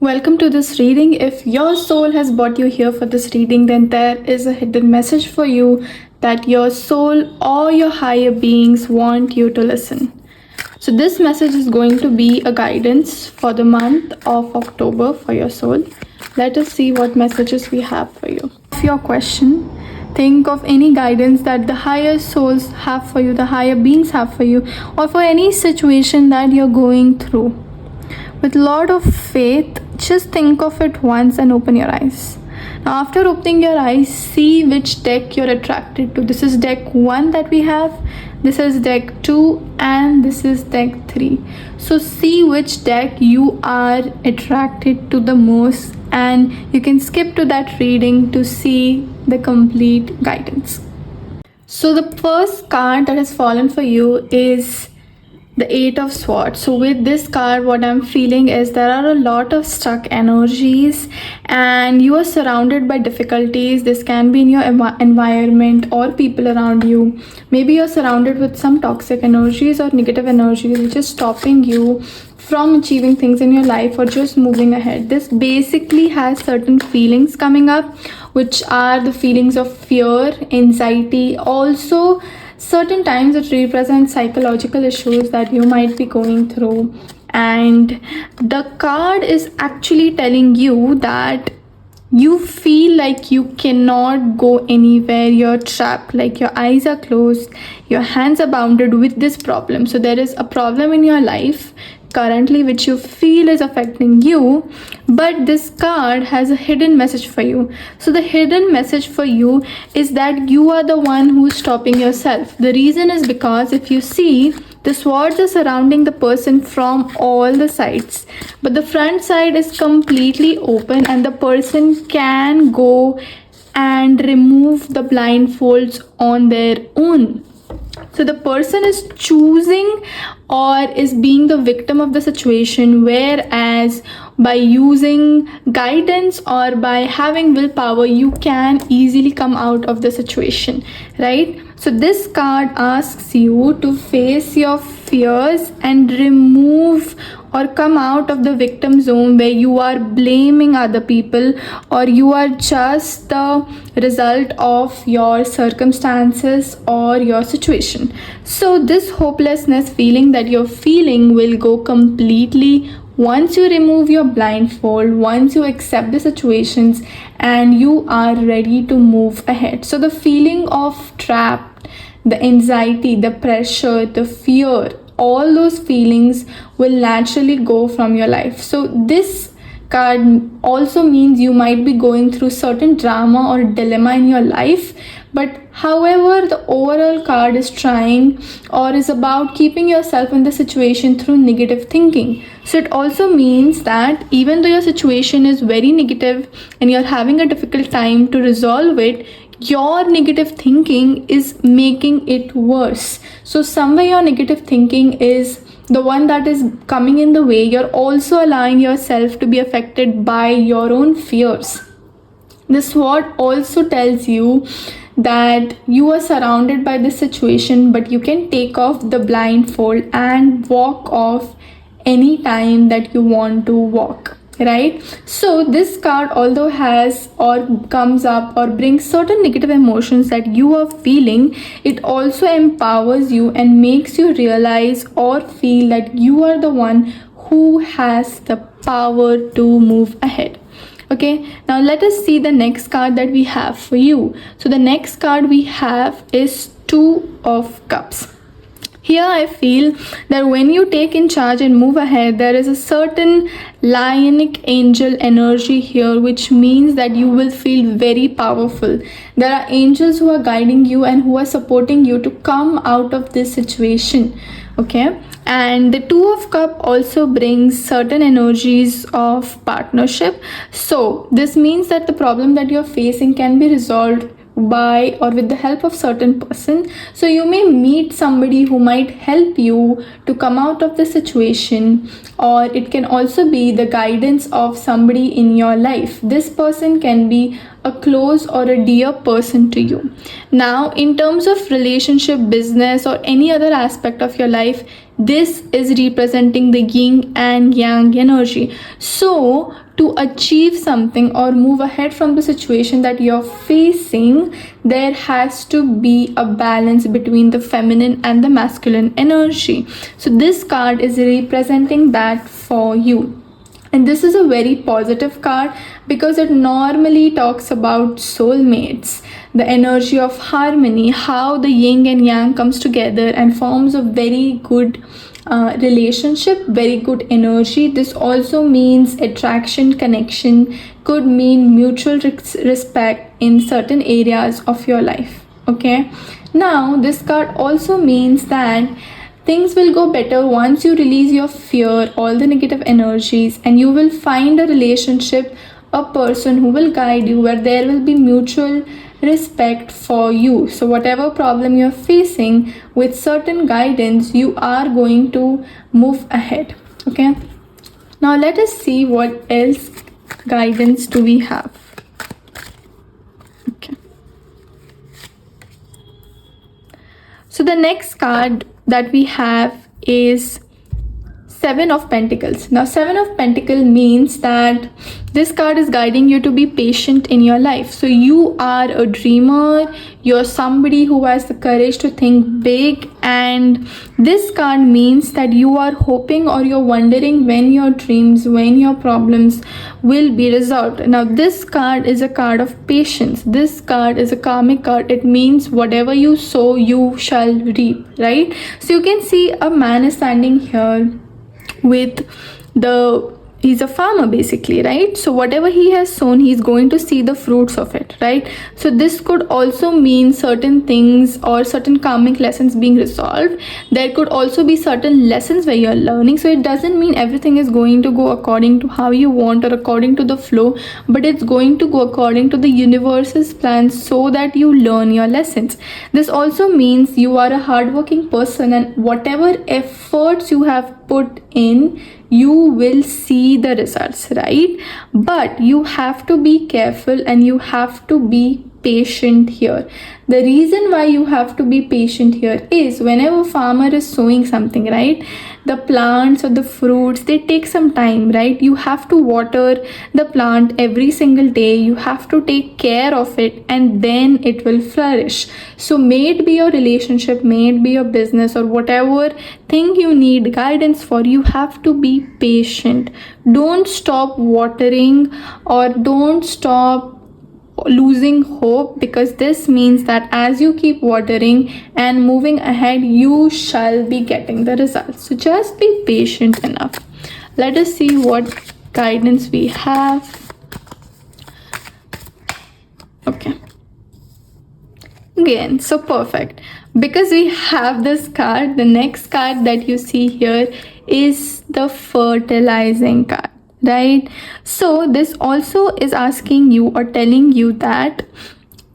Welcome to this reading. If your soul has brought you here for this reading, then there is a hidden message for you that your soul or your higher beings want you to listen. So this message is going to be a guidance for the month of October for your soul. Let us see what messages we have for you. If your question, think of any guidance that the higher souls have for you, the higher beings have for you, or for any situation that you're going through. With a lot of faith, just think of it once and open your eyes. Now, after opening your eyes, see which deck you're attracted to. This is deck 1 that we have, this is deck 2, and this is deck 3. So see which deck you are attracted to the most, and you can skip to that reading to see the complete guidance. So the first card that has fallen for you is the 8 of Swords. So with this card, what I'm feeling is there are a lot of stuck energies and you are surrounded by difficulties. This can be in your environment or people around you. Maybe you're surrounded with some toxic energies or negative energies which is stopping you from achieving things in your life or just moving ahead. This basically has certain feelings coming up, which are the feelings of fear, anxiety, also certain times it represents psychological issues that you might be going through. And the card is actually telling you that you feel like you cannot go anywhere, you're trapped, like your eyes are closed, your hands are bounded with this problem. So there is a problem in your life currently which you feel is affecting you, but this card has a hidden message for you. So the hidden message for you is that you are the one who's stopping yourself. The reason is because if you see, the swords are surrounding the person from all the sides, but the front side is completely open and the person can go and remove the blindfolds on their own. So the person is choosing or is being the victim of the situation, whereas by using guidance or by having willpower, you can easily come out of the situation, right? So this card asks you to face your fears and remove or come out of the victim zone where you are blaming other people or you are just the result of your circumstances or your situation. So this hopelessness feeling that you're feeling will go completely once you remove your blindfold, once you accept the situations and you are ready to move ahead. So the feeling of trapped, the anxiety, the pressure, the fear, all those feelings will naturally go from your life. So this card also means you might be going through certain drama or dilemma in your life, but however the overall card is trying or is about keeping yourself in the situation through negative thinking. So it also means that even though your situation is very negative and you're having a difficult time to resolve it, your negative thinking is making it worse. So somewhere your negative thinking is the one that is coming in the way. You're also allowing yourself to be affected by your own fears. This sword also tells you that you are surrounded by this situation, but you can take off the blindfold and walk off any time that you want to walk, right? So this card, although has or comes up or brings certain negative emotions that you are feeling, it also empowers you and makes you realize or feel that you are the one who has the power to move ahead. Okay, now let us see the next card that we have for you. So the next card we have is 2 of Cups. Here I feel that when you take in charge and move ahead, there is a certain lionic angel energy here, which means that you will feel very powerful. There are angels who are guiding you and who are supporting you to come out of this situation. Okay, and the 2 of Cups also brings certain energies of partnership. So this means that the problem that you're facing can be resolved by or with the help of certain person. So you may meet somebody who might help you to come out of the situation, or it can also be the guidance of somebody in your life. This person can be a close or a dear person to you. Now in terms of relationship, business, or any other aspect of your life, This is representing the yin and yang energy. So to achieve something or move ahead from the situation that you're facing, there has to be a balance between the feminine and the masculine energy. So this card is representing that for you. And this is a very positive card because it normally talks about soulmates, the energy of harmony, how the yin and yang comes together and forms a very good relationship, very good energy. This also means attraction, connection, could mean mutual respect in certain areas of your life. Okay, now this card also means that things will go better once you release your fear, all the negative energies, and you will find a relationship, a person who will guide you, where there will be mutual respect for you. So whatever problem you're facing, with certain guidance, you are going to move ahead. Okay, now let us see what else guidance do we have. Okay, so the next card that we have is Seven of Pentacles. Now, Seven of Pentacles means that this card is guiding you to be patient in your life. So you are a dreamer, you're somebody who has the courage to think big, and this card means that you are hoping or you're wondering when your dreams, when your problems will be resolved. Now, this card is a card of patience. This card is a karmic card. It means whatever you sow, you shall reap, right? So you can see a man is standing here with he's a farmer basically, right? So whatever he has sown, he's going to see the fruits of it, right? So this could also mean certain things or certain karmic lessons being resolved. There could also be certain lessons where you're learning. So it doesn't mean everything is going to go according to how you want or according to the flow, but it's going to go according to the universe's plan so that you learn your lessons. This also means you are a hardworking person, and whatever efforts you have put in, you will see the results, right? But you have to be careful and you have to be patient here. The reason why you have to be patient here is whenever farmer is sowing something, right, the plants or the fruits, they take some time, right? You have to water the plant every single day, you have to take care of it, and then it will flourish. So may it be your relationship, may it be your business, or whatever thing you need guidance for, you have to be patient. Don't stop watering or don't stop losing hope, because this means that as you keep watering and moving ahead, you shall be getting the results. So just be patient enough. Let us see what guidance we have. Okay, again, so perfect, because we have this card. The next card that you see here is the fertilizing card, right? So this also is asking you or telling you that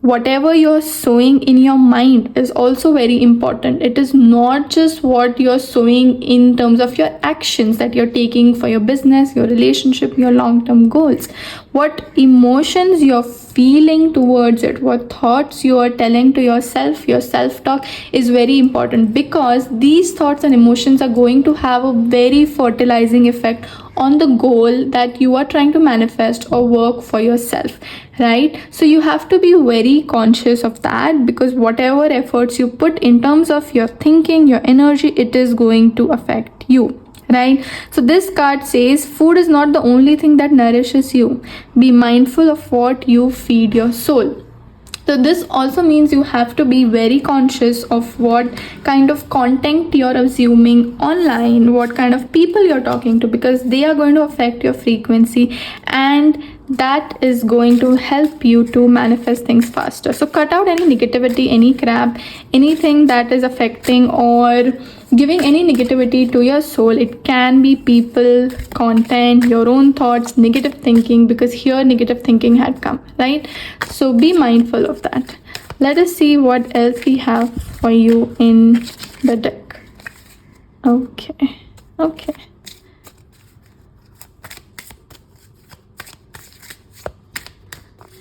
whatever you're sowing in your mind is also very important. It is not just what you're sowing in terms of your actions that you're taking for your business, your relationship, your long-term goals. What emotions you're feeling towards it, what thoughts you are telling to yourself, your self-talk is very important, because these thoughts and emotions are going to have a very fertilizing effect on the goal that you are trying to manifest or work for yourself, right? So you have to be very conscious of that, because whatever efforts you put in terms of your thinking, your energy, it is going to affect you, right? So this card says food is not the only thing that nourishes you. Be mindful of what you feed your soul. So this also means you have to be very conscious of what kind of content you're assuming online, what kind of people you're talking to, because they are going to affect your frequency, and that is going to help you to manifest things faster. So cut out any negativity, any crap, anything that is affecting or giving any negativity to your soul. It can be people, content, your own thoughts, negative thinking, because here negative thinking had come, right? So be mindful of that. Let us see what else we have for you in the deck. Okay.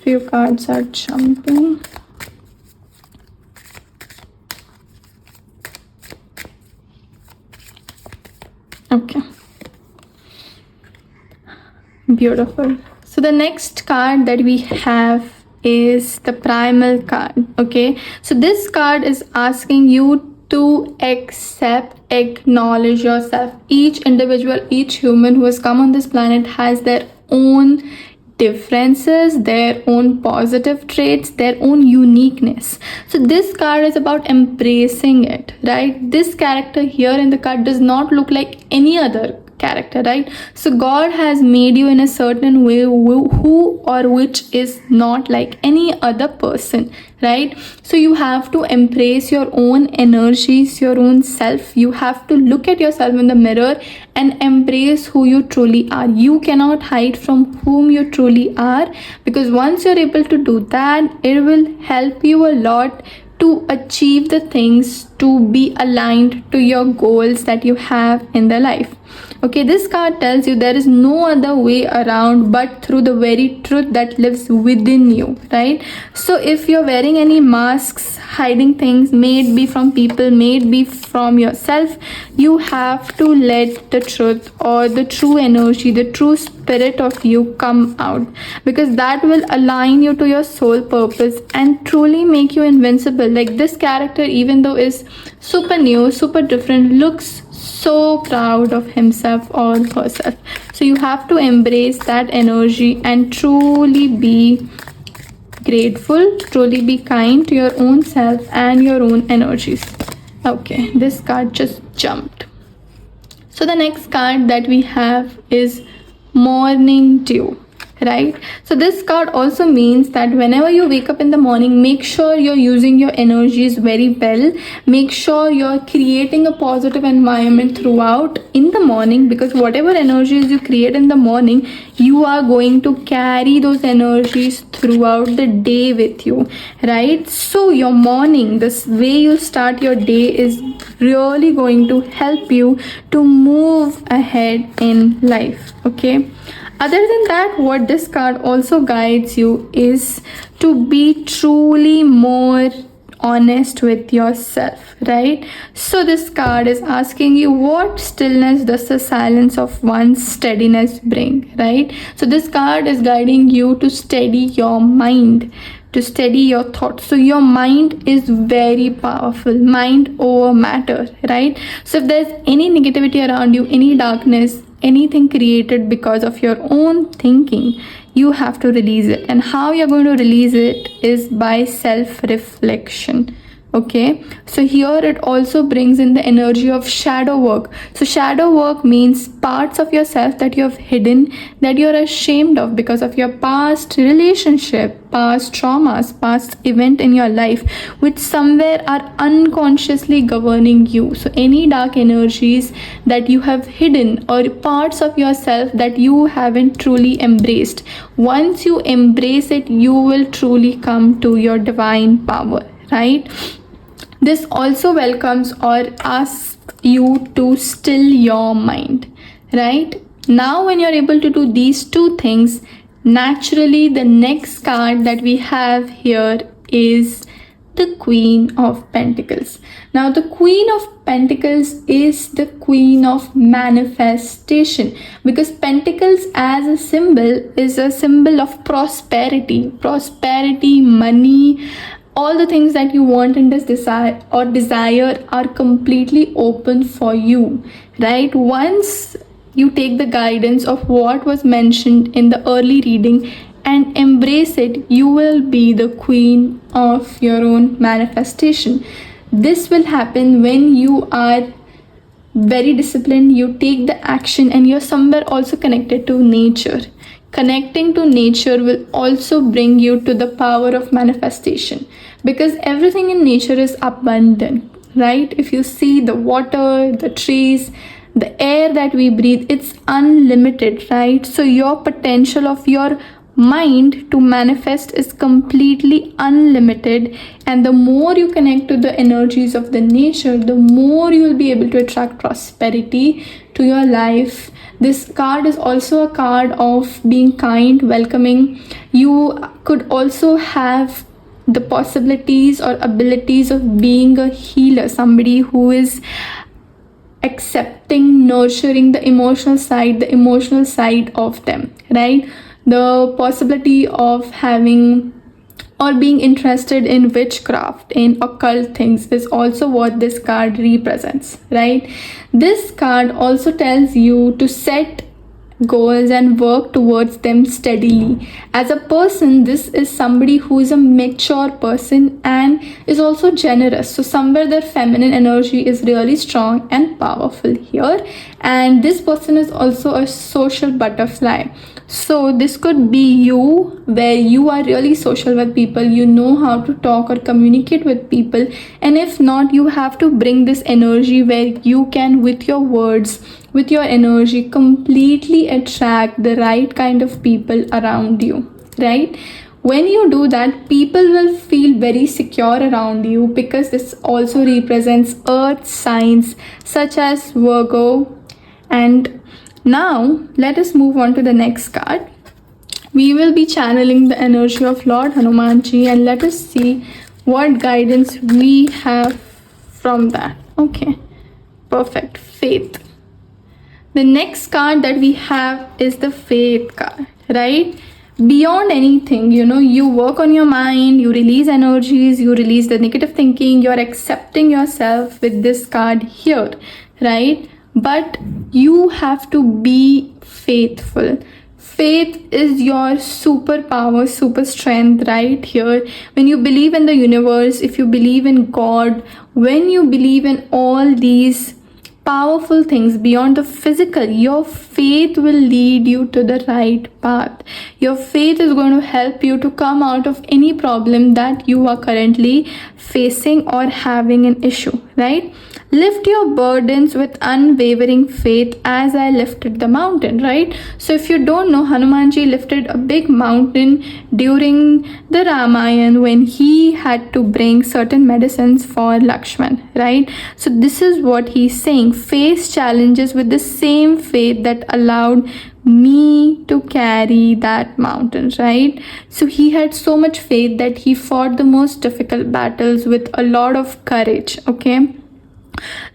Few cards are jumping. Beautiful. So the next card that we have is the primal card. Okay, so this card is asking you to accept, acknowledge yourself. Each individual, each human who has come on this planet has their own differences, their own positive traits, their own uniqueness. So this card is about embracing it, right? This character here in the card does not look like any other character, right? So God has made you in a certain way who or which is not like any other person, right? So you have to embrace your own energies, your own self. You have to look at yourself in the mirror and embrace who you truly are. You cannot hide from whom you truly are, because once you're able to do that, it will help you a lot to achieve the things, to be aligned to your goals that you have in the life. Okay, this card tells you there is no other way around but through the very truth that lives within you, right? So if you're wearing any masks, hiding things, may it be from people, may it be from yourself, you have to let the truth or the true energy, the true spirit of you come out, because that will align you to your soul purpose and truly make you invincible. Like this character, even though is super new, super different, looks so proud of himself or herself. So you have to embrace that energy and truly be grateful, truly be kind to your own self and your own energies. Okay, this card just jumped. So the next card that we have is Morning Dew, right? So this card also means that whenever you wake up in the morning, make sure you're using your energies very well. Make sure you're creating a positive environment throughout in the morning, because whatever energies you create in the morning, you are going to carry those energies throughout the day with you, right? So your morning, this way you start your day, is really going to help you to move ahead in life. Okay, other than that, what this card also guides you is to be truly more honest with yourself, right? So this card is asking you, what stillness does the silence of one's steadiness bring, right? So this card is guiding you to steady your mind, to steady your thoughts. So your mind is very powerful, mind over matter, right? So if there's any negativity around you, any darkness, anything created because of your own thinking, you have to release it. And how you're going to release it is by self-reflection. Okay, so here it also brings in the energy of shadow work. So shadow work means parts of yourself that you have hidden, that you're ashamed of because of your past relationship, past traumas, past event in your life, which somewhere are unconsciously governing you. So any dark energies that you have hidden or parts of yourself that you haven't truly embraced, once you embrace it, you will truly come to your divine power, right? This also welcomes or asks you to still your mind, right? Now when you're able to do these two things, naturally the next card that we have here is the Queen of Pentacles. Now the Queen of Pentacles is the queen of manifestation, because Pentacles as a symbol is a symbol of prosperity, money. All the things that you want and desire are completely open for you, right? Once you take the guidance of what was mentioned in the early reading and embrace it, you will be the queen of your own manifestation. This will happen when you are very disciplined, you take the action, and you're somewhere also connected to nature. Connecting to nature will also bring you to the power of manifestation, because everything in nature is abundant, right? If you see the water, the trees, the air that we breathe, it's unlimited, right? So your potential of your mind to manifest is completely unlimited, and the more you connect to the energies of the nature, the more you will be able to attract prosperity to your life. This card is also a card of being kind, welcoming. You could also have the possibilities or abilities of being a healer, somebody who is accepting, nurturing the emotional side of them, right? The possibility of having or being interested in witchcraft, in occult things, is also what this card represents, right? This card also tells you to set goals and work towards them steadily. As a person, this is somebody who is a mature person and is also generous. So somewhere their feminine energy is really strong and powerful here. And this person is also a social butterfly. So this could be you, where you are really social with people, you know how to talk or communicate with people. And if not, you have to bring this energy where you can, with your words, with your energy, completely attract the right kind of people around you, right? When you do that, people will feel very secure around you, because this also represents earth signs such as Virgo. And now let us move on to the next card. We will be channeling the energy of Lord Hanumanji, and let us see what guidance we have from that. Okay, perfect. Faith. The next card that we have is the Faith card, right? Beyond anything, you work on your mind, you release energies, you release the negative thinking, you're accepting yourself with this card here, right? But you have to be faithful. Faith is your superpower, super strength right here. When you believe in the universe, if you believe in God, when you believe in all these powerful things beyond the physical, your faith will lead you to the right path. Your faith is going to help you to come out of any problem that you are currently facing or having an issue, right? Lift your burdens with unwavering faith as I lifted the mountain, right? So if you don't know, Hanumanji lifted a big mountain during the Ramayana when he had to bring certain medicines for Lakshman, right? So this is what he's saying. Face challenges with the same faith that allowed me to carry that mountain, right? So he had so much faith that he fought the most difficult battles with a lot of courage, okay?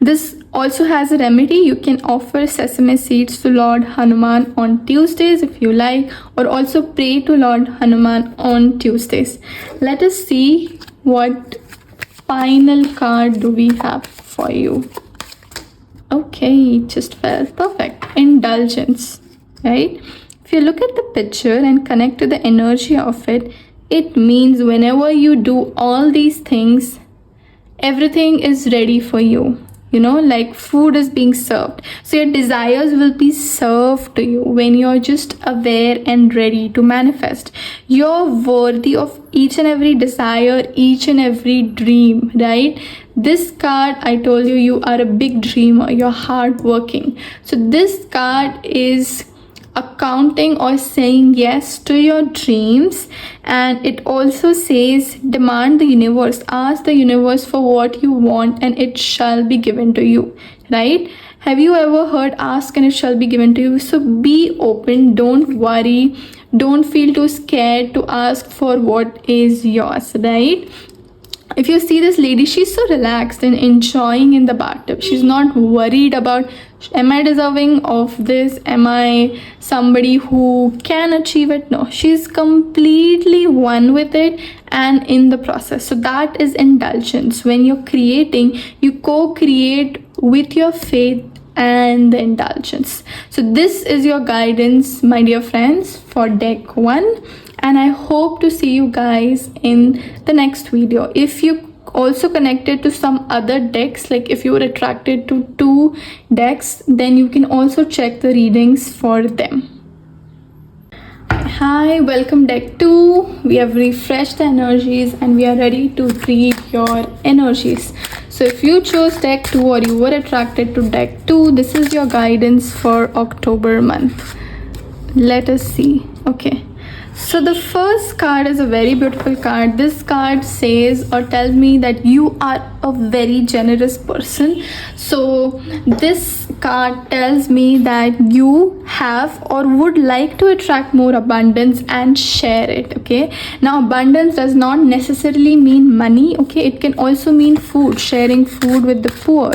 This also has a remedy. You can offer sesame seeds to Lord Hanuman on Tuesdays if you like, or also pray to Lord Hanuman on Tuesdays. Let us see what final card do we have for you. Okay, it just fell. Perfect. Indulgence, right? If you look at the picture and connect to the energy of it, it means whenever you do all these things, everything is ready for you, like food is being served. So your desires will be served to you when you're just aware and ready to manifest. You're worthy of each and every desire, each and every dream, right? This card, I told you, you are a big dreamer, you're hardworking. So this card is accounting or saying yes to your dreams. And it also says demand the universe, ask the universe for what you want and it shall be given to you, right? Have you ever heard ask and it shall be given to you? So be open, don't worry, don't feel too scared to ask for what is yours, right? If you see this lady, she's so relaxed and enjoying in the bathtub. She's not worried about, am I deserving of this? Am I somebody who can achieve it? No, she's completely one with it and in the process. So that is indulgence. When you're creating, you co-create with your faith and the indulgence. So this is your guidance, my dear friends, for deck 1. And I hope to see you guys in the next video. If you also connected to some other decks, like if you were attracted to 2 decks, then you can also check the readings for them. Hi, welcome deck 2. We have refreshed the energies and we are ready to read your energies. So if you chose deck 2 or you were attracted to deck 2, this is your guidance for October month. Let us see. Okay. So the first card is a very beautiful card. This card says or tells me that you are a very generous person. So this card tells me that you have or would like to attract more abundance and share it, okay? Now abundance does not necessarily mean money, okay? It can also mean food, sharing food with the poor,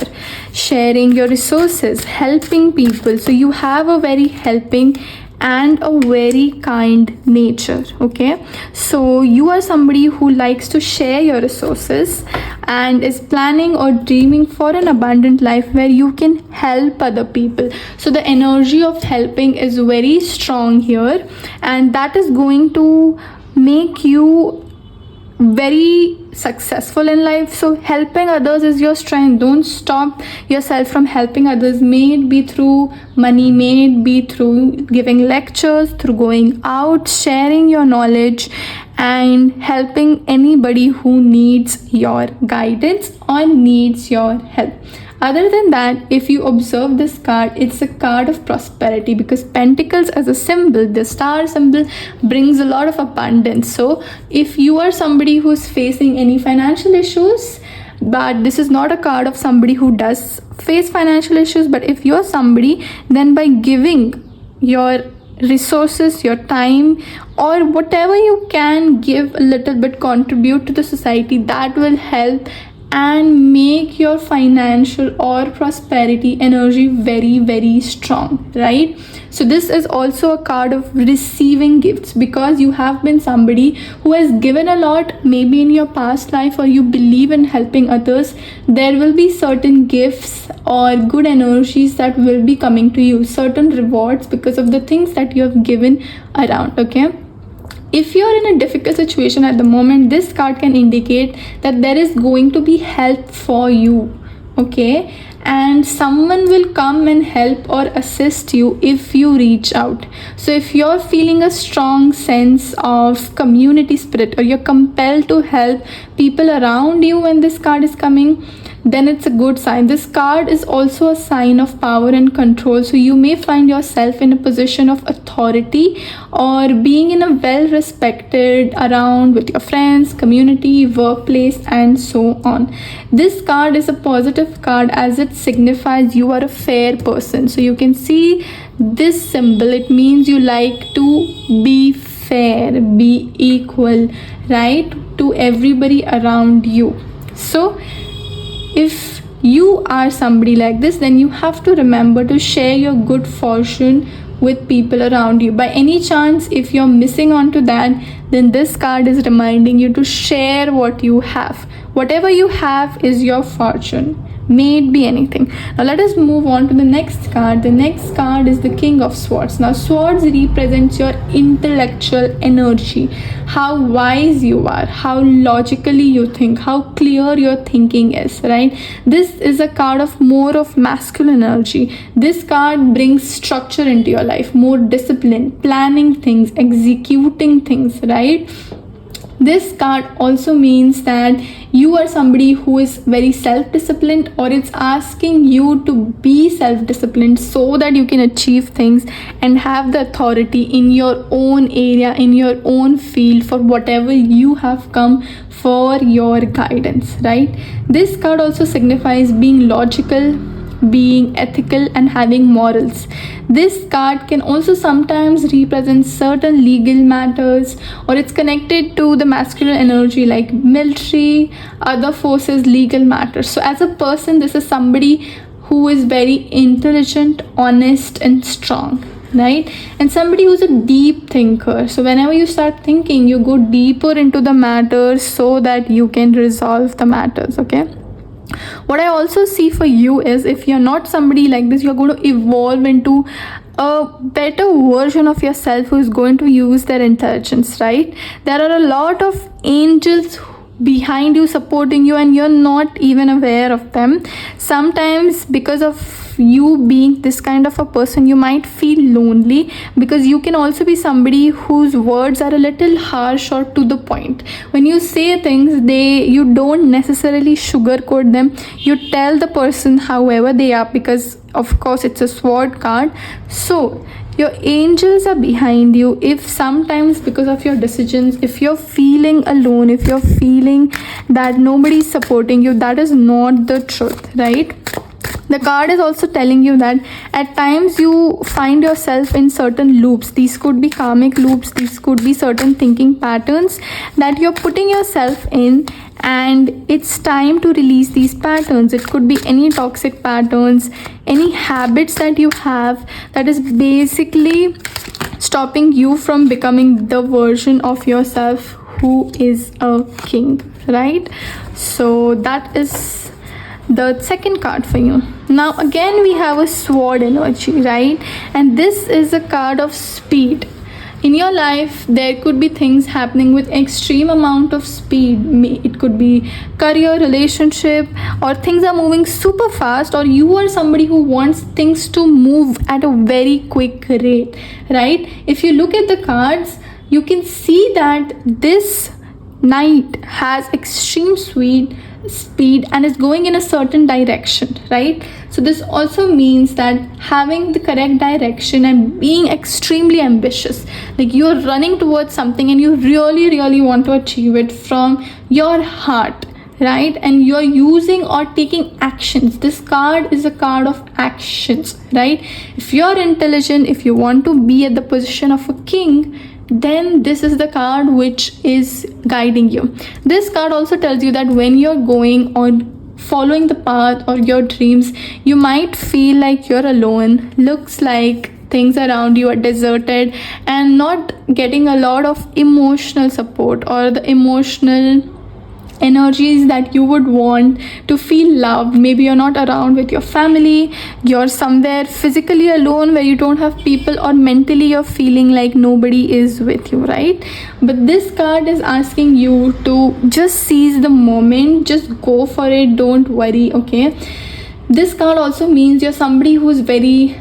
sharing your resources, helping people. So you have a very helping and a very kind nature. Okay, so you are somebody who likes to share your resources and is planning or dreaming for an abundant life where you can help other people. So the energy of helping is very strong here, and that is going to make you very successful in life. So helping others is your strength. Don't stop yourself from helping others, may it be through money, may it be through giving lectures, through going out, sharing your knowledge, and helping anybody who needs your guidance or needs your help. Other than that, if you observe this card, it's a card of prosperity, because pentacles as a symbol, the star symbol, brings a lot of abundance. So if you are somebody who's facing any financial issues, but this is not a card of somebody who does face financial issues, but if you're somebody, then by giving your resources, your time, or whatever you can give a little bit, contribute to the society, that will help and make your financial or prosperity energy very, very strong, right? So this is also a card of receiving gifts, because you have been somebody who has given a lot, maybe in your past life, or you believe in helping others. There will be certain gifts or good energies that will be coming to you, certain rewards because of the things that you have given around. Okay, if you're in a difficult situation at the moment, this card can indicate that there is going to be help for you. Okay, and someone will come and help or assist you if you reach out. So if you're feeling a strong sense of community spirit, or you're compelled to help people around you when this card is coming, then it's a good sign. This card is also a sign of power and control. So you may find yourself in a position of authority, or being in a well respected around with your friends, community, workplace, and so on. This card is a positive card, as it signifies you are a fair person. So you can see this symbol, it means you like to be fair, be equal, right, to everybody around you. So if you are somebody like this, then you have to remember to share your good fortune with people around you. By any chance, if you're missing on to that, then this card is reminding you to share what you have. Whatever you have is your fortune, may it be anything. Now let us move on to the next card. The next card is the King of Swords. Now swords represents your intellectual energy, how wise you are, how logically you think, how clear your thinking is, right? This is a card of more of masculine energy. This card brings structure into your life, more discipline, planning things, executing things, right? This card also means that you are somebody who is very self-disciplined, or it's asking you to be self-disciplined so that you can achieve things and have the authority in your own area, in your own field, for whatever you have come for your guidance, right? This card also signifies being logical, being ethical, and having morals. This card can also sometimes represent certain legal matters, or it's connected to the masculine energy like military, other forces, legal matters. So as a person, this is somebody who is very intelligent, honest, and strong, right? And somebody who's a deep thinker. So whenever you start thinking, you go deeper into the matters so that you can resolve the matters. Okay, what I also see for you is, if you're not somebody like this, you're going to evolve into a better version of yourself who is going to use their intelligence, right? There are a lot of angels behind you, supporting you, and you're not even aware of them. Sometimes because of you being this kind of a person, you might feel lonely, because you can also be somebody whose words are a little harsh or to the point. When you say things, you don't necessarily sugarcoat them. You tell the person however they are, because of course it's a sword card. So your angels are behind you. If sometimes because of your decisions, if you're feeling alone, if you're feeling that nobody's supporting you, that is not the truth, right? The card is also telling you that at times you find yourself in certain loops. These could be karmic loops, these could be certain thinking patterns that you're putting yourself in, and it's time to release these patterns. It could be any toxic patterns, any habits that you have that is basically stopping you from becoming the version of yourself who is a king, right? So that is the second card for you. Now again we have a sword energy, right? And this is a card of speed. In your life there could be things happening with extreme amount of speed. It could be career, relationship, or things are moving super fast, or you are somebody who wants things to move at a very quick rate, right? If you look at the cards, you can see that this knight has extreme speed and is going in a certain direction, right? So this also means that having the correct direction and being extremely ambitious, like you're running towards something and you really want to achieve it from your heart, right? And you're using or taking actions. This card is a card of actions, right? If you're intelligent, if you want to be at the position of a king, then this is the card which is guiding you. This card also tells you that when you're going on following the path or your dreams, you might feel like you're alone, looks like things around you are deserted, and not getting a lot of emotional support or the emotional energies that you would want to feel love. Maybe you're not around with your family, you're somewhere physically alone where you don't have people, or mentally you're feeling like nobody is with you, right? But this card is asking you to just seize the moment, just go for it, don't worry, okay? This card also means you're somebody who's very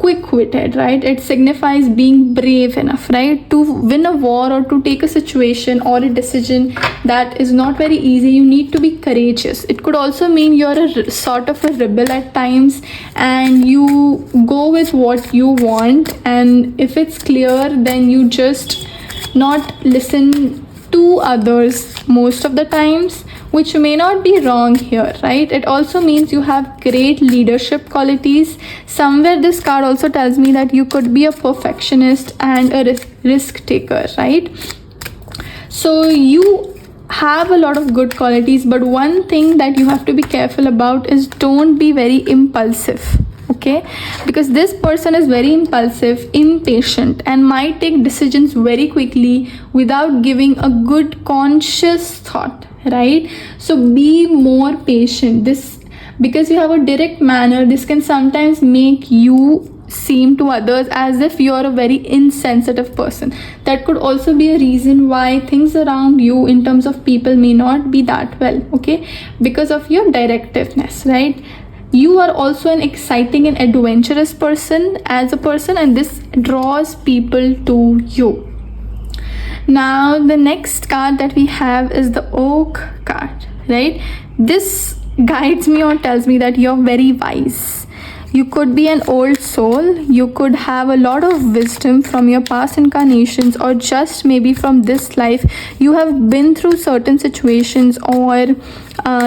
quick-witted, right? It signifies being brave enough, right? To win a war or to take a situation or a decision that is not very easy, you need to be courageous. It could also mean you're a sort of a rebel at times and you go with what you want, and if it's clear, then you just not listen to others most of the times, which may not be wrong here, right? It also means you have great leadership qualities. Somewhere this card also tells me that you could be a perfectionist and a risk taker, right? So you have a lot of good qualities, but one thing that you have to be careful about is don't be very impulsive, okay? Because this person is very impulsive, impatient, and might take decisions very quickly without giving a good conscious thought, right? So be more patient. This, because you have a direct manner, this can sometimes make you seem to others as if you're a very insensitive person. That could also be a reason why things around you in terms of people may not be that well, okay? Because of your directiveness, right? You are also an exciting and adventurous person as a person, and this draws people to you. Now the next card that we have is the Oak card, right? This guides me or tells me that you're very wise. You could be an old soul, you could have a lot of wisdom from your past incarnations, or just maybe from this life. You have been through certain situations or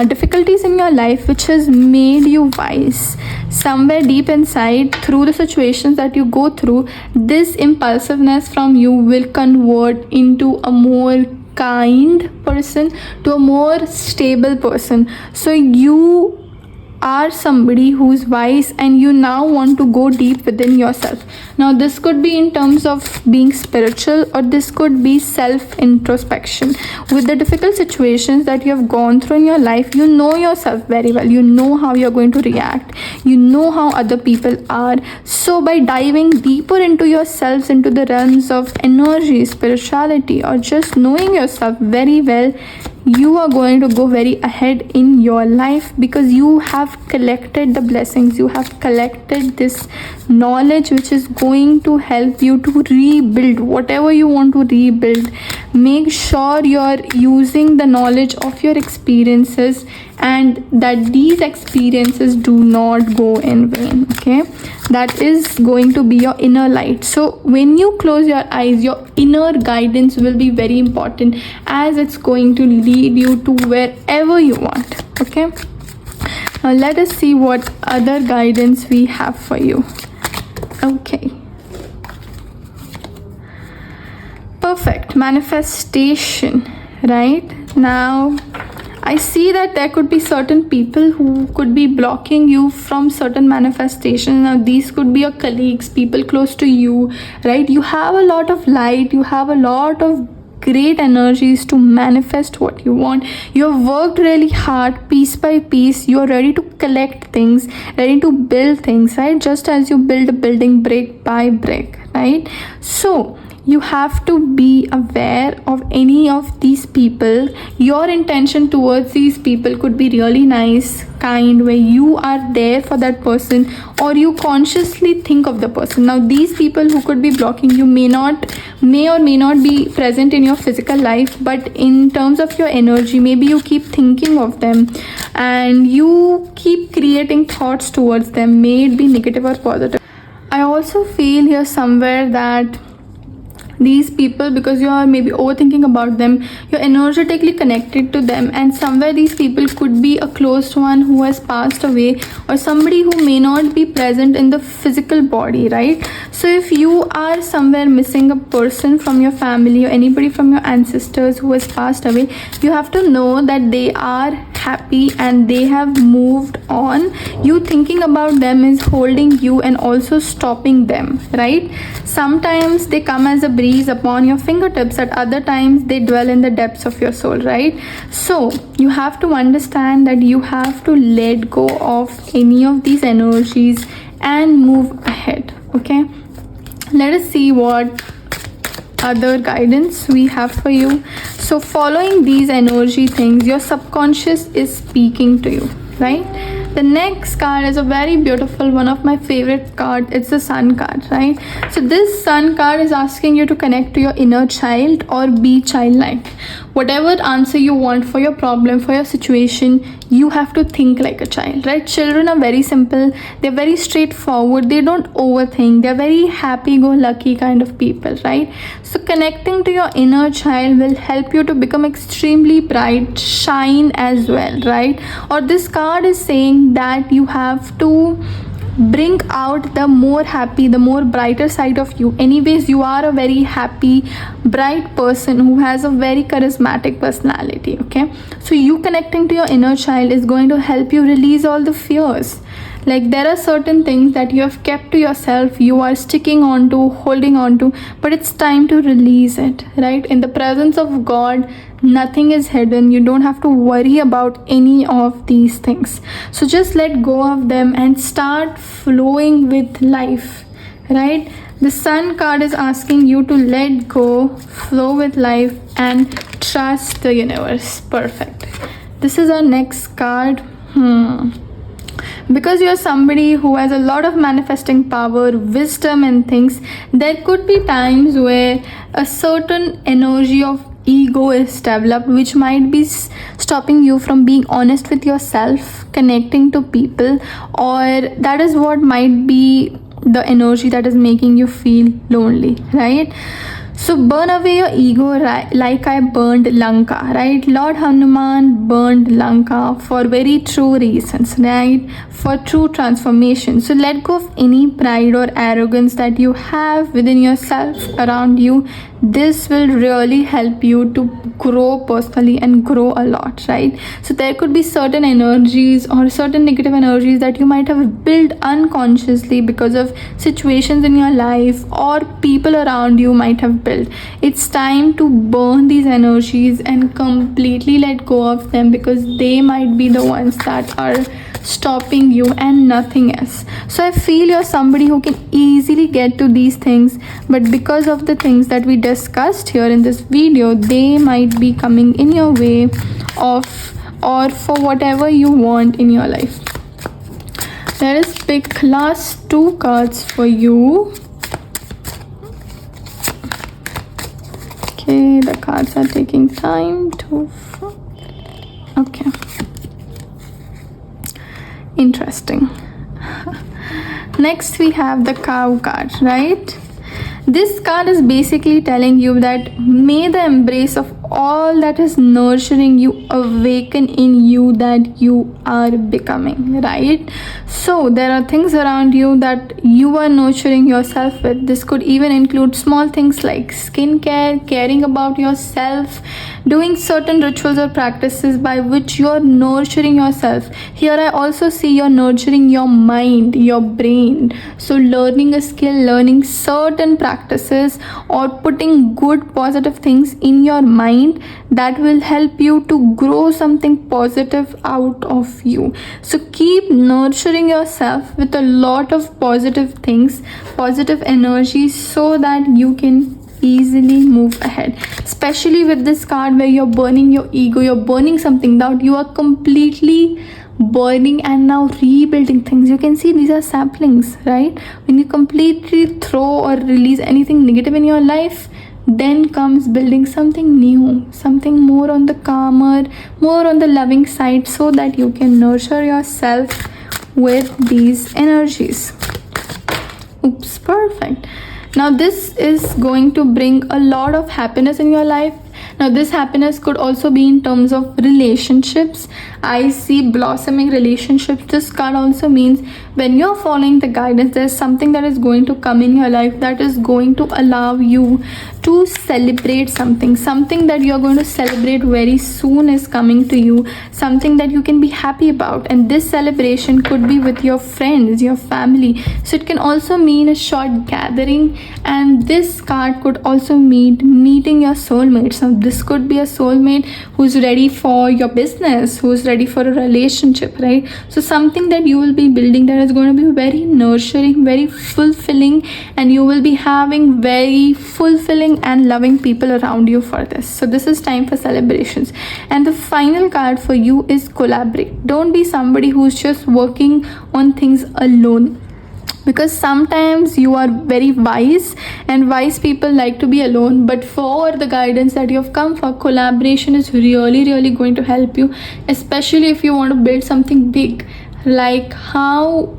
difficulties in your life which has made you wise. Somewhere deep inside, through the situations that you go through, this impulsiveness from you will convert into a more kind person, to a more stable person. So you are somebody who's wise and you now want to go deep within yourself. Now this could be in terms of being spiritual, or this could be self introspection. With the difficult situations that you have gone through in your life, you know yourself very well, you know how you're going to react, you know how other people are. So by diving deeper into yourselves, into the realms of energy, spirituality, or just knowing yourself very well, you are going to go very ahead in your life, because you have collected the blessings, you have collected this knowledge which is going to help you to rebuild whatever you want to rebuild. Make sure you're using the knowledge of your experiences, and that these experiences do not go in vain, okay? That is going to be your inner light. So when you close your eyes, your inner guidance will be very important, as it's going to lead you to wherever you want, okay? Now let us see what other guidance we have for you. Okay, perfect. Manifestation, right? Now I see that there could be certain people who could be blocking you from certain manifestations. Now these could be your colleagues, people close to you, right? You have a lot of light, you have a lot of great energies to manifest what you want. You have worked really hard, piece by piece. You are ready to collect things, ready to build things, right? Just as you build a building brick by brick, right? So you have to be aware of any of these people. Your intention towards these people could be really nice, kind, where you are there for that person, or you consciously think of the person. Now these people who could be blocking you may or may not be present in your physical life, but in terms of your energy, maybe you keep thinking of them and you keep creating thoughts towards them, may it be negative or positive. I also feel here somewhere that these people, because you are maybe overthinking about them, you're energetically connected to them, and somewhere these people could be a close one who has passed away, or somebody who may not be present in the physical body, right? So if you are somewhere missing a person from your family or anybody from your ancestors who has passed away, you have to know that they are happy and they have moved on. You thinking about them is holding you and also stopping them, right? Sometimes they come as a breeze upon your fingertips, at other times they dwell in the depths of your soul, right? So you have to understand that you have to let go of any of these energies and move ahead. Okay, let us see what other guidance we have for you. So following these energy things, your subconscious is speaking to you, right? The next card is a very beautiful, one of my favorite card. It's the Sun card, right? So this Sun card is asking you to connect to your inner child or be childlike. Whatever answer you want for your problem, for your situation, you have to think like a child, right? Children are very simple, they're very straightforward, they don't overthink, they're very happy-go-lucky kind of people, right? So connecting to your inner child will help you to become extremely bright, shine as well, right? Or this card is saying that you have to bring out the more happy, the more brighter side of you. Anyways, you are a very happy, bright person who has a very charismatic personality. Okay, so you connecting to your inner child is going to help you release all the fears. Like there are certain things that you have kept to yourself, you are sticking on to, holding on to, but it's time to release it, right? In the presence of God, nothing is hidden. You don't have to worry about any of these things. So just let go of them and start flowing with life, right? The Sun card is asking you to let go, flow with life, and trust the universe. Perfect. This is our next card. Because you're somebody who has a lot of manifesting power, wisdom and things, there could be times where a certain energy of ego is developed, which might be stopping you from being honest with yourself, connecting to people, or that is what might be the energy that is making you feel lonely, right? So burn away your ego, right? Like I burned Lanka, right? Lord Hanuman burned Lanka for very true reasons, right? For true transformation. So let go of any pride or arrogance that you have within yourself, around you. This will really help you to grow personally and grow a lot, right? So there could be certain energies or certain negative energies that you might have built unconsciously because of situations in your life or people around you might have built. It's time to burn these energies and completely let go of them, because they might be the ones that are stopping you and nothing else. So I feel you're somebody who can easily get to these things, but because of the things that we discussed here in this video, they might be coming in your way of or for whatever you want in your life. Let us pick last two cards for you. Okay, the cards are taking time to... Okay. Interesting. Next we have the Cow card, right? This card is basically telling you that may the embrace of all that is nurturing you awaken in you that you are becoming, right? So there are things around you that you are nurturing yourself with. This could even include small things like skincare, caring about yourself, doing certain rituals or practices by which you're nurturing yourself. Here I also see you're nurturing your mind, your brain. So learning a skill, learning certain practices, or putting good positive things in your mind that will help you to grow something positive out of you. So keep nurturing yourself with a lot of positive things, positive energy, so that you can easily move ahead. Especially with this card where you're burning your ego, you're burning something down, you are completely burning and now rebuilding things. You can see these are saplings, right? When you completely throw or release anything negative in your life, then comes building something new, something more on the calmer, more on the loving side, so that you can nurture yourself with these energies. Oops, perfect. Now this is going to bring a lot of happiness in your life. Now this happiness could also be in terms of relationships. I see blossoming relationships. This card also means when you're following the guidance, there's something that is going to come in your life that is going to allow you to celebrate something that you're going to celebrate very soon is coming to you, something that you can be happy about. And this celebration could be with your friends, your family. So it can also mean a short gathering, and this card could also mean meeting your soulmate. So this could be a soulmate who's ready for your business, who's ready for a relationship, right? So something that you will be building that is going to be very nurturing, very fulfilling, and you will be having very fulfilling and loving people around you for this. So this is time for celebrations. And the final card for you is collaborate. Don't be somebody who's just working on things alone, because sometimes you are very wise and wise people like to be alone, but for the guidance that you have come for, collaboration is really going to help you, especially if you want to build something big, like how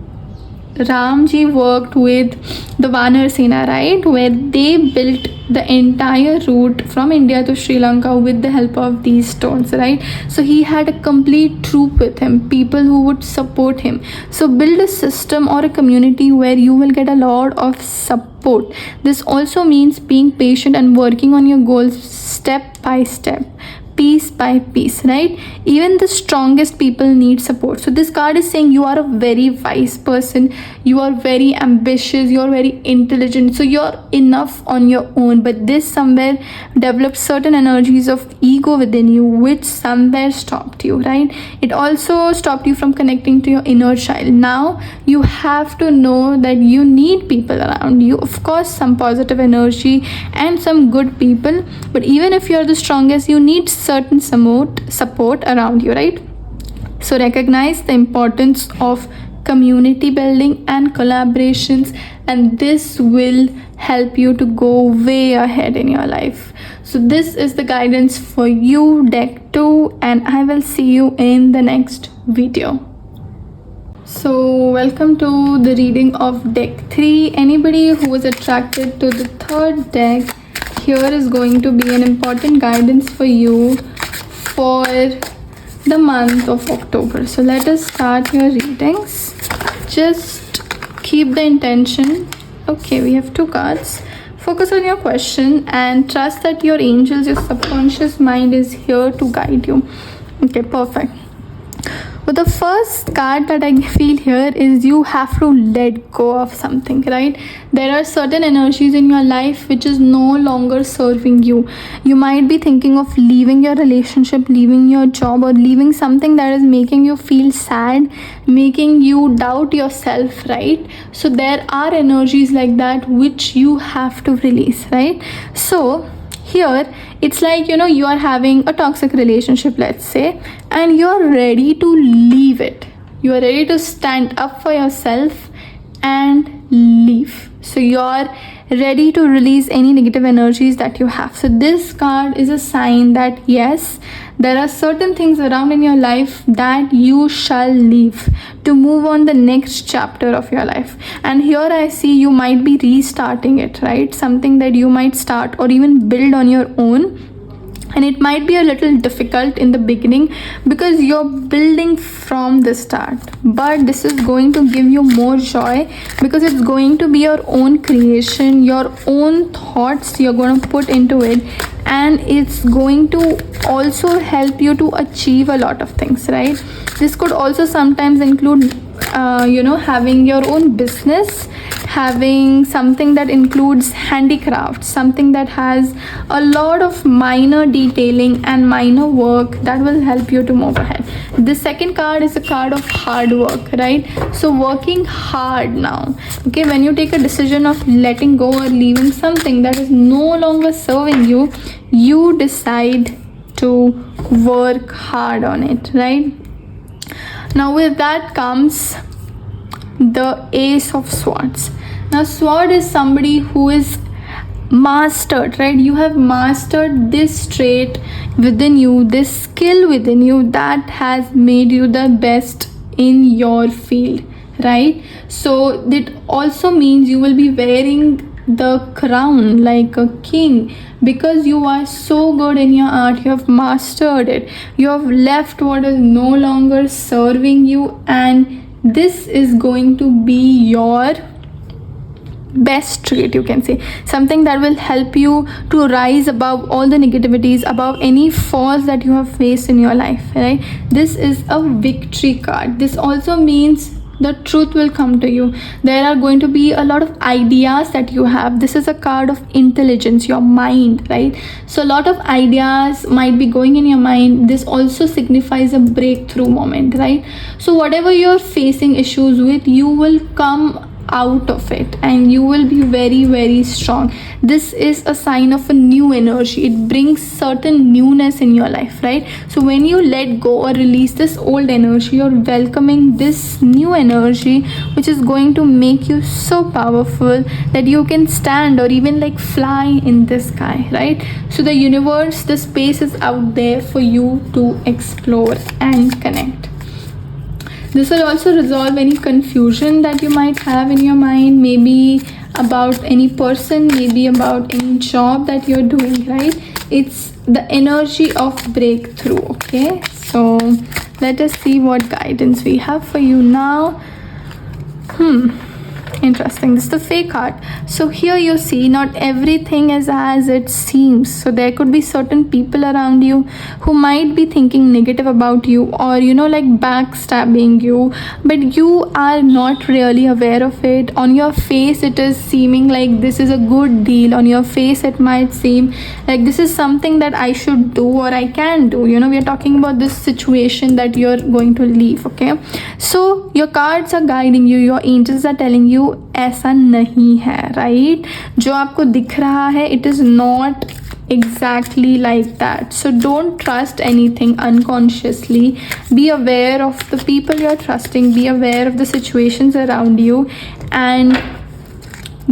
Ramji worked with the Vanar Sena, right, where they built the entire route from India to Sri Lanka with the help of these stones, right? So he had a complete troop with him, people who would support him. So build a system or a community where you will get a lot of support. This also means being patient and working on your goals step by step, piece by piece, right? Even the strongest people need support. So this card is saying you are a very wise person, you are very ambitious, you are very intelligent, so you're enough on your own, but this somewhere developed certain energies of ego within you, which somewhere stopped you, right? It also stopped you from connecting to your inner child. Now you have to know that you need people around you, of course some positive energy and some good people, but even if you're the strongest, you need certain support around you, right? So recognize the importance of community building and collaborations, and this will help you to go way ahead in your life. So this is the guidance for you, deck 2, and I will see you in the next video. So welcome to the reading of deck 3. Anybody who was attracted to the third deck, here is going to be an important guidance for you for the month of October. So let us start your readings. Just keep the intention. Okay, we have 2 cards. Focus on your question and trust that your angels, your subconscious mind is here to guide you. Okay, perfect. But the first card that I feel here is you have to let go of something, right? There are certain energies in your life which is no longer serving you. You might be thinking of leaving your relationship, leaving your job, or leaving something that is making you feel sad, making you doubt yourself, right? So there are energies like that which you have to release, right? So here it's like, you are having a toxic relationship, let's say, and you're ready to leave it. You are ready to stand up for yourself and leave. So you're ready to release any negative energies that you have. So this card is a sign that yes, there are certain things around in your life that you shall leave to move on the next chapter of your life. And here I see you might be restarting it, right? Something that you might start or even build on your own. And it might be a little difficult in the beginning because you're building from the start, but this is going to give you more joy because it's going to be your own creation, your own thoughts you're going to put into it, and it's going to also help you to achieve a lot of things, right? This could also sometimes include having your own business, having something that includes handicraft, something that has a lot of minor detailing and minor work that will help you to move ahead. The second card is a card of hard work, right? So working hard now, okay? When you take a decision of letting go or leaving something that is no longer serving you, you decide to work hard on it, right? Now with that comes the Ace of Swords. Now sword is somebody who is mastered, right? You have mastered this trait within you, this skill within you that has made you the best in your field, right? So it also means you will be wearing the crown like a king, because you are so good in your art. You have mastered it, you have left what is no longer serving you, and this is going to be your best trait, you can say, something that will help you to rise above all the negativities, above any falls that you have faced in your life, right? This is a victory card. This also means the truth will come to you. There are going to be a lot of ideas that you have. This is a card of intelligence, your mind, right? So a lot of ideas might be going in your mind. This also signifies a breakthrough moment, right? So whatever you're facing issues with, you will come out of it and you will be very, very strong. This is a sign of a new energy. It brings certain newness in your life, right? So when you let go or release this old energy, you're welcoming this new energy, which is going to make you so powerful that you can stand or even like fly in the sky, right? So the universe, the space is out there for you to explore and connect. This will also resolve any confusion that you might have in your mind, maybe about any person, maybe about any job that you're doing, right? It's the energy of breakthrough, okay? So let us see what guidance we have for you now. Interesting. This is the fake card. So here you see not everything is as it seems. So there could be certain people around you who might be thinking negative about you, or like backstabbing you, but you are not really aware of it. On your face it is seeming like this is a good deal. On your face it might seem like this is something that I should do or I can do. We are talking about this situation that you're going to leave, okay? So your cards are guiding you, your angels are telling you ऐसा नहीं है, right? जो आपको दिख रहा है, it is not exactly like that. So don't trust anything unconsciously. Be aware of the people you're trusting, be aware of the situations around you, and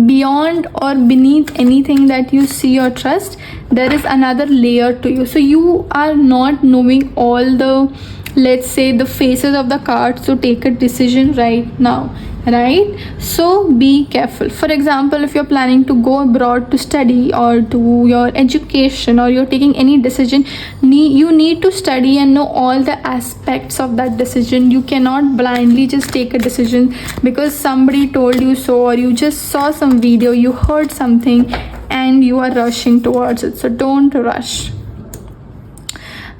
beyond or beneath anything that you see or trust, there is another layer to you. So you are not knowing all the, let's say, the faces of the cards to take a decision right now, right? So be careful. For example, if you're planning to go abroad to study or do your education, or you're taking any decision, you need to study and know all the aspects of that decision. You cannot blindly just take a decision because somebody told you so, or you just saw some video, you heard something and you are rushing towards it. So don't rush.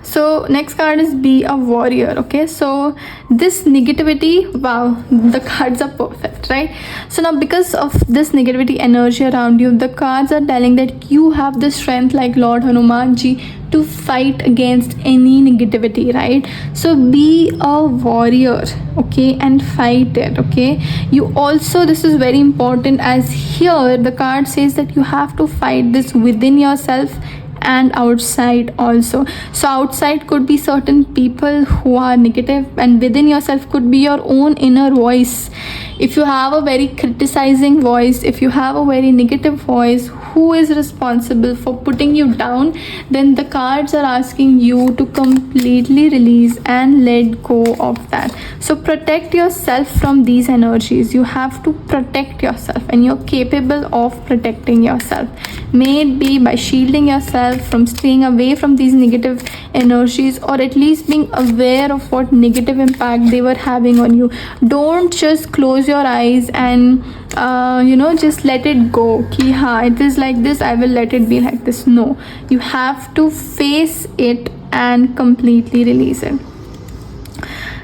So next card is be a warrior, okay? So this negativity, wow, the cards are perfect, right? So now because of this negativity energy around you, the cards are telling that you have the strength like Lord Hanuman ji to fight against any negativity, right? So be a warrior, okay, and fight it, okay? You also, this is very important, as here the card says that you have to fight this within yourself and outside also. So outside could be certain people who are negative, and within yourself could be your own inner voice. If you have a very criticizing voice, if you have a very negative voice who is responsible for putting you down, then the cards are asking you to completely release and let go of that. So protect yourself from these energies. You have to protect yourself, and you're capable of protecting yourself. May it be by shielding yourself from staying away from these negative energies, or at least being aware of what negative impact they were having on you. Don't just close your eyes and just let it go. Ki ha, it is like this, I will let it be like this. No, you have to face it and completely release it.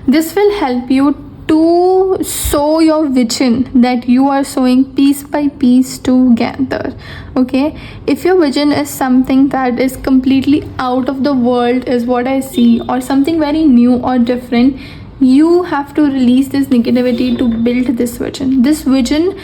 This will help you to sow your vision that you are sowing piece by piece together. Okay, if your vision is something that is completely out of the world, is what I see, or something very new or different, you have to release this negativity to build this vision. This vision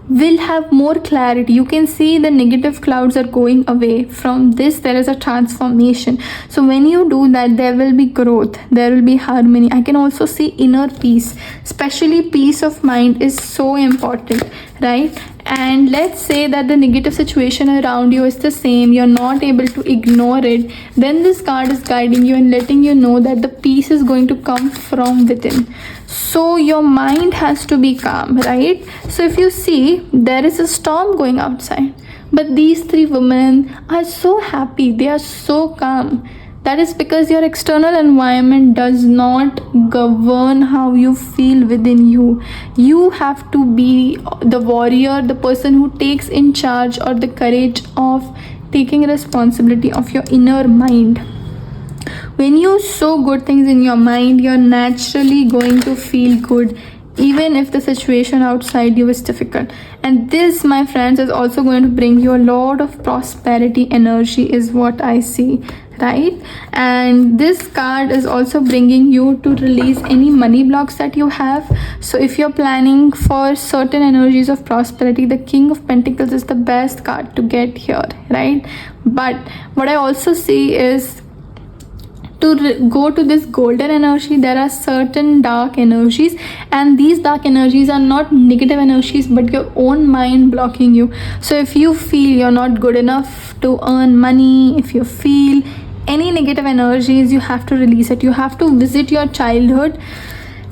will have more clarity. You can see the negative clouds are going away. From this there is a transformation. So when you do that, there will be growth, there will be harmony. I can also see inner peace, especially peace of mind is so important, right? And let's say that the negative situation around you is the same, you're not able to ignore it, then this card is guiding you and letting you know that the peace is going to come from within. So your mind has to be calm, right? So if you see, there is a storm going outside, but these three women are so happy, they are so calm. That is because your external environment does not govern how you feel within you. You have to be the warrior, the person who takes in charge, or the courage of taking responsibility of your inner mind. When you sow good things in your mind, you're naturally going to feel good, even if the situation outside you is difficult. And this, my friends, is also going to bring you a lot of prosperity energy, is what I see, right? And this card is also bringing you to release any money blocks that you have. So if you're planning for certain energies of prosperity, the King of Pentacles is the best card to get here, right? But what I also see is, to go to this golden energy, there are certain dark energies, and these dark energies are not negative energies but your own mind blocking you. So if you feel you're not good enough to earn money, if you feel any negative energies, you have to release it. You have to visit your childhood,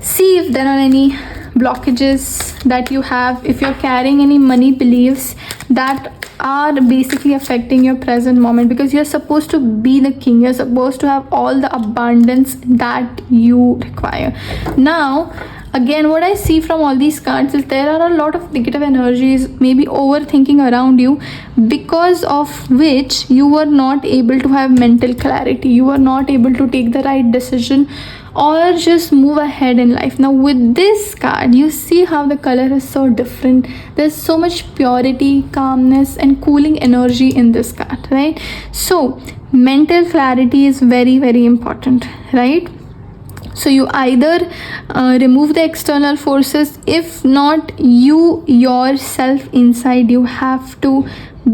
see if there are any blockages that you have, if you're carrying any money beliefs that are basically affecting your present moment, because you're supposed to be the king, you're supposed to have all the abundance that you require. Now again, what I see from all these cards is there are a lot of negative energies, maybe overthinking around you, because of which you were not able to have mental clarity, you were not able to take the right decision or just move ahead in life. Now with this card, you see how the color is so different. There's so much purity, calmness and cooling energy in this card, right? So mental clarity is very, very important, right? So you either remove the external forces, if not, you yourself inside, you have to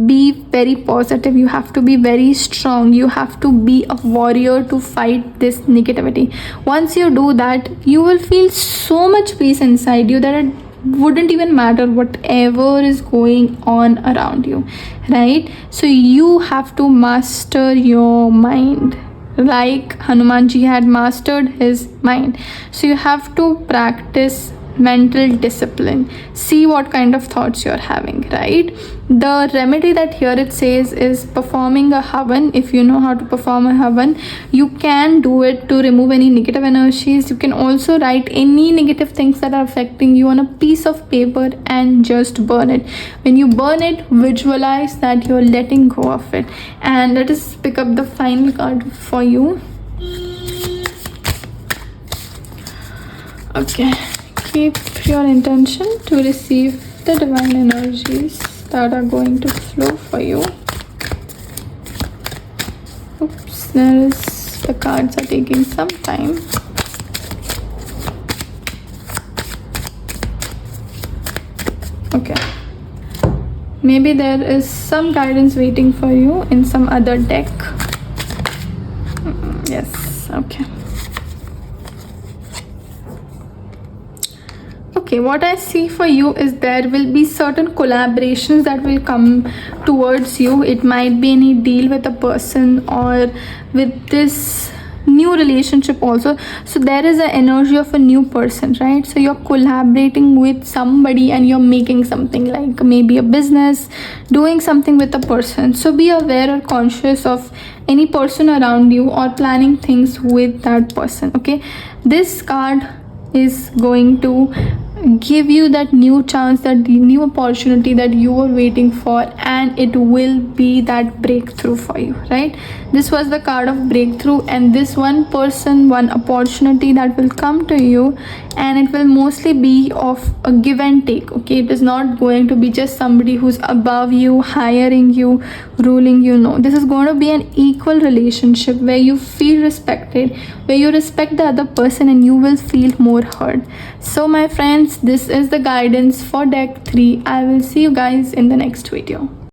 be very positive, you have to be very strong, you have to be a warrior to fight this negativity. Once you do that, you will feel so much peace inside you that it wouldn't even matter whatever is going on around you, right? So you have to master your mind, like Hanumanji had mastered his mind. So you have to practice mental discipline, see what kind of thoughts you're having, right? The remedy that here it says is performing a havan. If you know how to perform a havan, you can do it to remove any negative energies. You can also write any negative things that are affecting you on a piece of paper and just burn it. When you burn it, visualize that you're letting go of it. And let us pick up the final card for you. Okay, keep your intention to receive the divine energies that are going to flow for you. Oops, the cards are taking some time. Okay, maybe there is some guidance waiting for you in some other deck. Yes, okay. Okay, what I see for you is there will be certain collaborations that will come towards you. It might be any deal with a person or with this new relationship also. So there is an energy of a new person, right? So you're collaborating with somebody and you're making something, like maybe a business, doing something with a person. So be aware or conscious of any person around you or planning things with that person, okay? This card is going to give you that new chance, that the new opportunity that you were waiting for, and it will be that breakthrough for you, right? This was the card of breakthrough, and this one person, one opportunity that will come to you, and it will mostly be of a give and take. Okay, it is not going to be just somebody who's above you, hiring you, ruling you. No, this is going to be an equal relationship where you feel respected, where you respect the other person, and you will feel more heard. So my friends, this is the guidance for deck 3. I will see you guys in the next video.